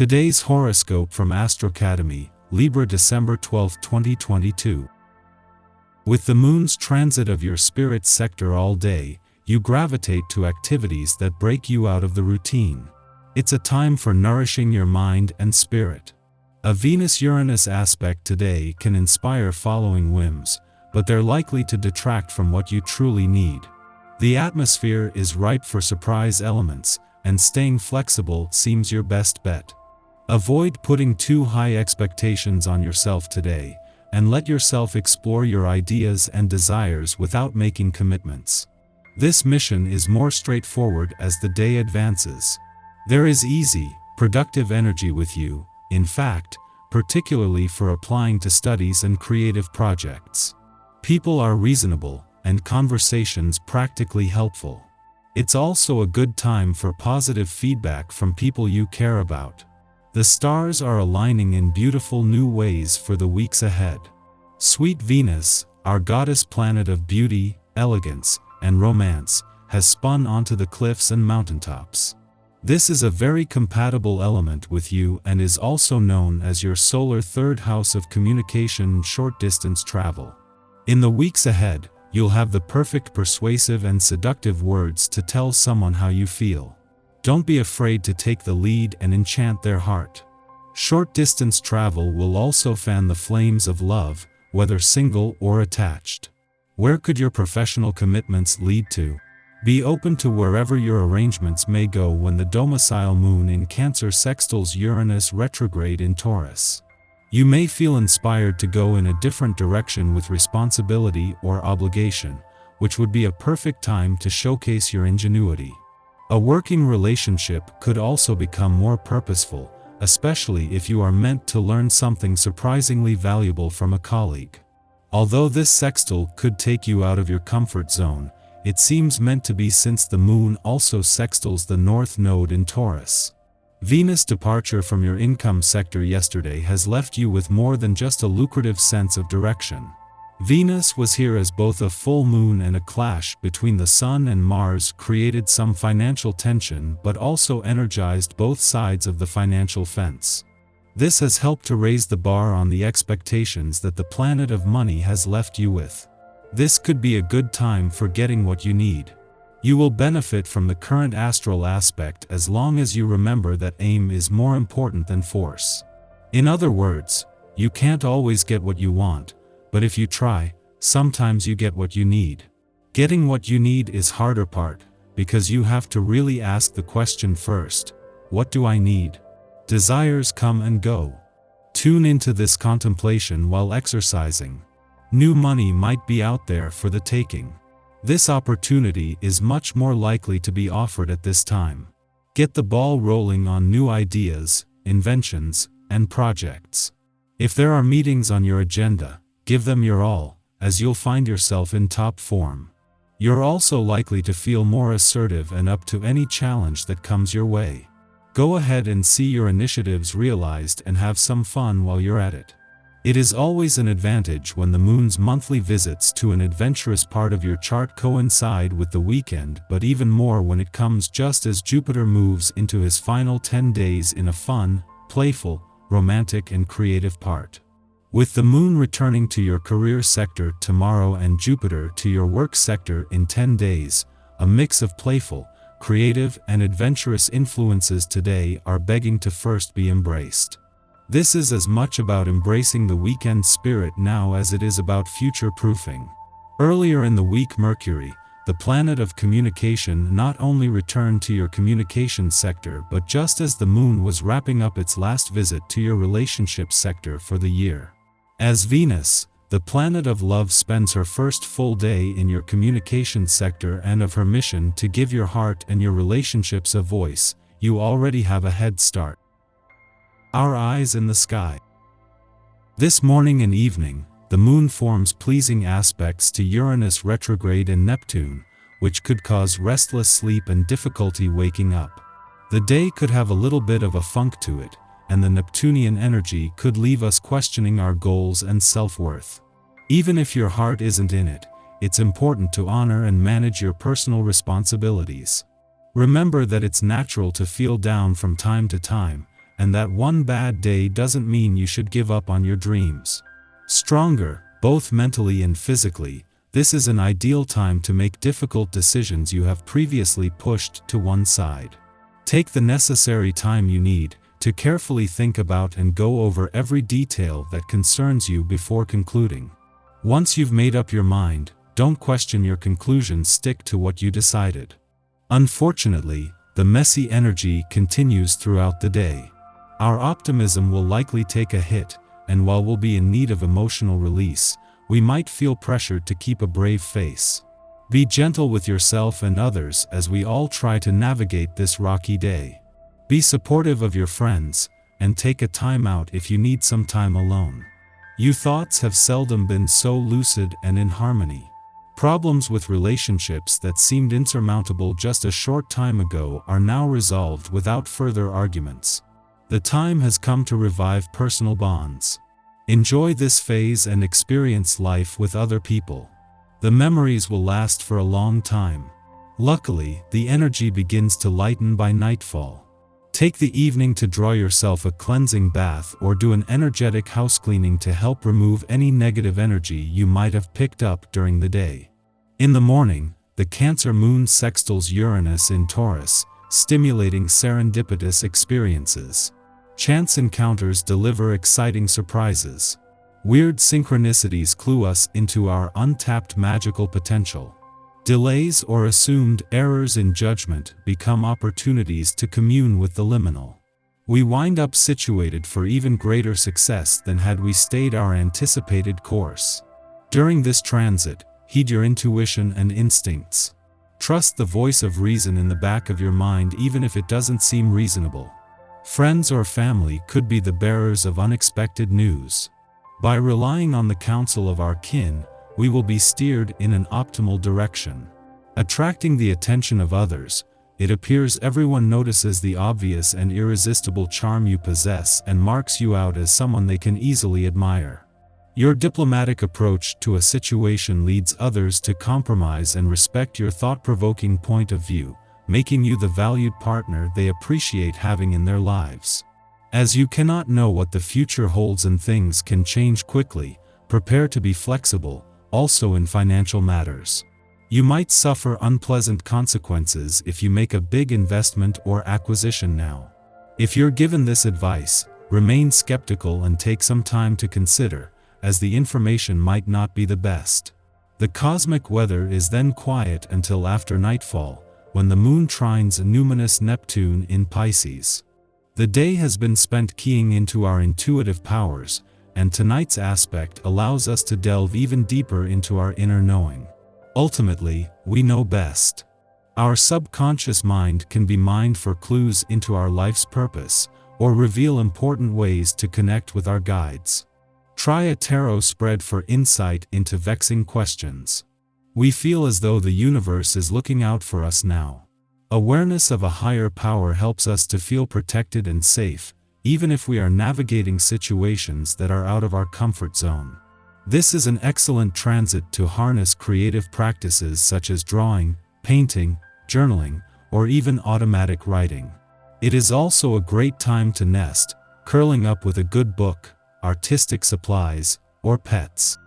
Today's horoscope from Astrocademy, Libra December 12, 2022. With the moon's transit of your spirit sector all day, you gravitate to activities that break you out of the routine. It's a time for nourishing your mind and spirit. A Venus-Uranus aspect today can inspire following whims, but they're likely to detract from what you truly need. The atmosphere is ripe for surprise elements, and staying flexible seems your best bet. Avoid putting too high expectations on yourself today, and let yourself explore your ideas and desires without making commitments. This mission is more straightforward as the day advances. There is easy, productive energy with you, in fact, particularly for applying to studies and creative projects. People are reasonable, and conversations practically helpful. It's also a good time for positive feedback from people you care about. The stars are aligning in beautiful new ways for the weeks ahead. Sweet Venus, our goddess planet of beauty, elegance, and romance, has spun onto the cliffs and mountaintops. This is a very compatible element with you and is also known as your solar third house of communication and short-distance travel. In the weeks ahead, you'll have the perfect persuasive and seductive words to tell someone how you feel. Don't be afraid to take the lead and enchant their heart. Short-distance travel will also fan the flames of love, whether single or attached. Where could your professional commitments lead to? Be open to wherever your arrangements may go when the domicile moon in Cancer sextiles Uranus retrograde in Taurus. You may feel inspired to go in a different direction with responsibility or obligation, which would be a perfect time to showcase your ingenuity. A working relationship could also become more purposeful, especially if you are meant to learn something surprisingly valuable from a colleague. Although this sextile could take you out of your comfort zone, it seems meant to be since the moon also sextiles the north node in Taurus. Venus' departure from your income sector yesterday has left you with more than just a lucrative sense of direction. Venus was here as both a full moon, and a clash between the Sun and Mars created some financial tension but also energized both sides of the financial fence. This has helped to raise the bar on the expectations that the planet of money has left you with. This could be a good time for getting what you need. You will benefit from the current astral aspect as long as you remember that aim is more important than force. In other words, you can't always get what you want, but if you try, sometimes you get what you need. Getting what you need is harder part, because you have to really ask the question first, what do I need? Desires come and go. Tune into this contemplation while exercising. New money might be out there for the taking. This opportunity is much more likely to be offered at this time. Get the ball rolling on new ideas, inventions, and projects. If there are meetings on your agenda, give them your all, as you'll find yourself in top form. You're also likely to feel more assertive and up to any challenge that comes your way. Go ahead and see your initiatives realized and have some fun while you're at it. It is always an advantage when the moon's monthly visits to an adventurous part of your chart coincide with the weekend, but even more when it comes just as Jupiter moves into his final 10 days in a fun, playful, romantic and creative part. With the moon returning to your career sector tomorrow and Jupiter to your work sector in 10 days, a mix of playful, creative and adventurous influences today are begging to first be embraced. This is as much about embracing the weekend spirit now as it is about future-proofing. Earlier in the week, Mercury, the planet of communication, not only returned to your communication sector but just as the moon was wrapping up its last visit to your relationship sector for the year. As Venus, the planet of love, spends her first full day in your communication sector and of her mission to give your heart and your relationships a voice, you already have a head start. Our eyes in the sky. This morning and evening, the moon forms pleasing aspects to Uranus retrograde and Neptune, which could cause restless sleep and difficulty waking up. The day could have a little bit of a funk to it, and the Neptunian energy could leave us questioning our goals and self-worth. Even if your heart isn't in it, it's important to honor and manage your personal responsibilities. Remember that it's natural to feel down from time to time, and that one bad day doesn't mean you should give up on your dreams. Stronger, both mentally and physically, this is an ideal time to make difficult decisions you have previously pushed to one side. Take the necessary time you need to carefully think about and go over every detail that concerns you before concluding. Once you've made up your mind, don't question your conclusions, stick to what you decided. Unfortunately, the messy energy continues throughout the day. Our optimism will likely take a hit, and while we'll be in need of emotional release, we might feel pressured to keep a brave face. Be gentle with yourself and others as we all try to navigate this rocky day. Be supportive of your friends, and take a time out if you need some time alone. Your thoughts have seldom been so lucid and in harmony. Problems with relationships that seemed insurmountable just a short time ago are now resolved without further arguments. The time has come to revive personal bonds. Enjoy this phase and experience life with other people. The memories will last for a long time. Luckily, the energy begins to lighten by nightfall. Take the evening to draw yourself a cleansing bath or do an energetic house cleaning to help remove any negative energy you might have picked up during the day. In the morning, the Cancer moon sextiles Uranus in Taurus, stimulating serendipitous experiences. Chance encounters deliver exciting surprises. Weird synchronicities clue us into our untapped magical potential. Delays or assumed errors in judgment become opportunities to commune with the liminal. We wind up situated for even greater success than had we stayed our anticipated course. During this transit, heed your intuition and instincts. Trust the voice of reason in the back of your mind even if it doesn't seem reasonable. Friends or family could be the bearers of unexpected news. By relying on the counsel of our kin, we will be steered in an optimal direction. Attracting the attention of others, it appears everyone notices the obvious and irresistible charm you possess and marks you out as someone they can easily admire. Your diplomatic approach to a situation leads others to compromise and respect your thought-provoking point of view, making you the valued partner they appreciate having in their lives. As you cannot know what the future holds and things can change quickly, prepare to be flexible, also in financial matters. You might suffer unpleasant consequences if you make a big investment or acquisition now. If you're given this advice, remain skeptical and take some time to consider, as the information might not be the best. The cosmic weather is then quiet until after nightfall, when the moon trines numinous Neptune in Pisces. The day has been spent keying into our intuitive powers, and tonight's aspect allows us to delve even deeper into our inner knowing. Ultimately, we know best. Our subconscious mind can be mined for clues into our life's purpose, or reveal important ways to connect with our guides. Try a tarot spread for insight into vexing questions. We feel as though the universe is looking out for us now. Awareness of a higher power helps us to feel protected and safe, even if we are navigating situations that are out of our comfort zone. This is an excellent transit to harness creative practices such as drawing, painting, journaling, or even automatic writing. It is also a great time to nest, curling up with a good book, artistic supplies, or pets.